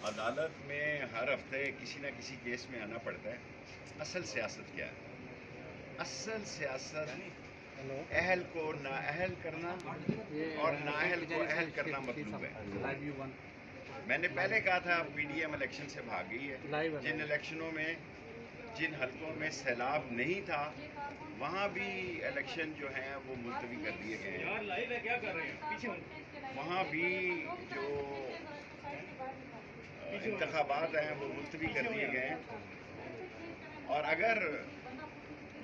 عدالت میں ہر ہفتے کسی نہ کسی کیس میں آنا پڑتا ہے. اصل سیاست کیا ہے؟ اصل سیاست اہل کو نااہل کرنا اور نااہل کو اہل کرنا مطلوب ہے. میں نے پہلے کہا تھا پی ڈی ایم الیکشن سے بھاگ گئی ہے. جن الیکشنوں میں جن حلقوں میں سیلاب نہیں تھا وہاں بھی الیکشن جو ہیں وہ ملتوی کر دیے گئے ہیں. وہاں بھی جو انتخابات ہیں وہ ملتوی کر دیے گئے ہیں. اور اگر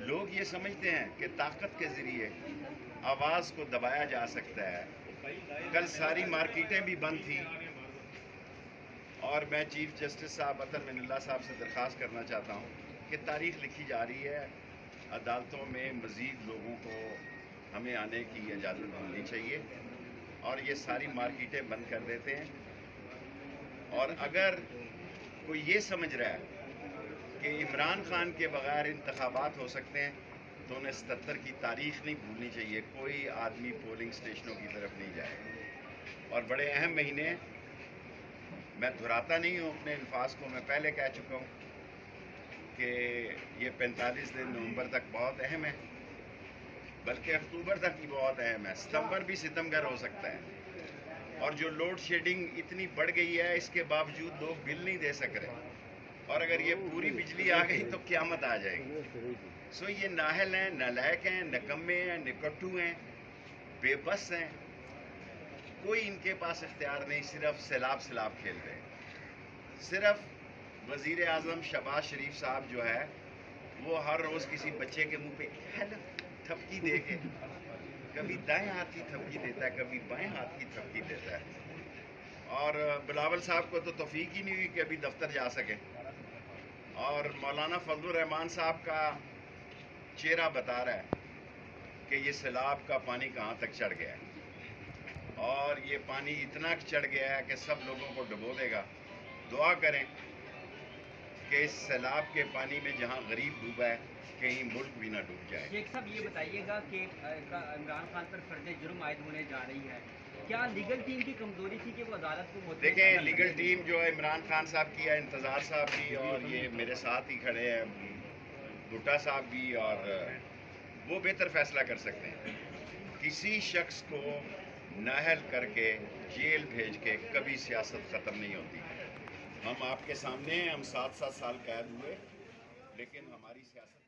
لوگ یہ سمجھتے ہیں کہ طاقت کے ذریعے آواز کو دبایا جا سکتا ہے. کل ساری مارکیٹیں بھی بند تھیں اور میں چیف جسٹس صاحب اطہر من اللہ صاحب سے درخواست کرنا چاہتا ہوں کہ تاریخ لکھی جا رہی ہے. عدالتوں میں مزید لوگوں کو ہمیں آنے کی اجازت ملنی چاہیے اور یہ ساری مارکیٹیں بند کر دیتے ہیں. اور اگر کوئی یہ سمجھ رہا ہے کہ عمران خان کے بغیر انتخابات ہو سکتے ہیں تو انہیں 77 کی تاریخ نہیں بھولنی چاہیے. کوئی آدمی پولنگ اسٹیشنوں کی طرف نہیں جائے. اور بڑے اہم مہینے، میں دہراتا نہیں ہوں اپنے الفاظ کو، میں پہلے کہہ چکا ہوں کہ یہ 45 دن نومبر تک بہت اہم ہے، بلکہ اکتوبر تک بھی بہت اہم ہے. ستمبر بھی ستمگر ہو سکتا ہے. اور جو لوڈ شیڈنگ اتنی بڑھ گئی ہے اس کے باوجود لوگ بل نہیں دے سک رہے، اور اگر یہ پوری بجلی آ گئی تو قیامت آ جائے گی. سو یہ نااہل ہیں، نالائق ہیں، نکمے ہیں، نکٹو ہیں، بے بس ہیں. کوئی ان کے پاس اختیار نہیں، صرف سیلاب کھیل رہے ہیں. صرف وزیر اعظم شہباز شریف صاحب جو ہے وہ ہر روز کسی بچے کے منہ پہ تھپکی دے کے کبھی دائیں ہاتھ کی تھپکی دیتا ہے، کبھی بائیں ہاتھ کی تھپکی دیتا ہے. اور بلاول صاحب کو تو توفیق ہی نہیں ہوئی کہ ابھی دفتر جا سکیں. اور مولانا فضل الرحمان صاحب کا چہرہ بتا رہا ہے کہ یہ سیلاب کا پانی کہاں تک چڑھ گیا ہے، اور یہ پانی اتنا چڑھ گیا ہے کہ سب لوگوں کو ڈبو دے گا. دعا کریں کہ اس سیلاب کے پانی میں جہاں غریب ڈوبا ہے کہیں ملک بھی نہ ڈوب جائے. شیخ صاحب یہ بتائیے گا کہ عمران خان پر فرض جرم عائد ہونے جا رہی ہے، کیا لیگل ٹیم کی کمزوری تھی کہ وہ عدالت کو دیکھیں لیگل ٹیم جو ہے عمران خان صاحب کی ہے، انتظار صاحب بھی، اور یہ میرے ساتھ ہی کھڑے ہیں بھٹا صاحب بھی، اور وہ بہتر فیصلہ کر سکتے ہیں. کسی شخص کو نااہل کر کے جیل بھیج کے کبھی سیاست ختم نہیں ہوتی. ہم آپ کے سامنے ہیں، ہم 7 سال قید ہوئے، لیکن ہماری سیاست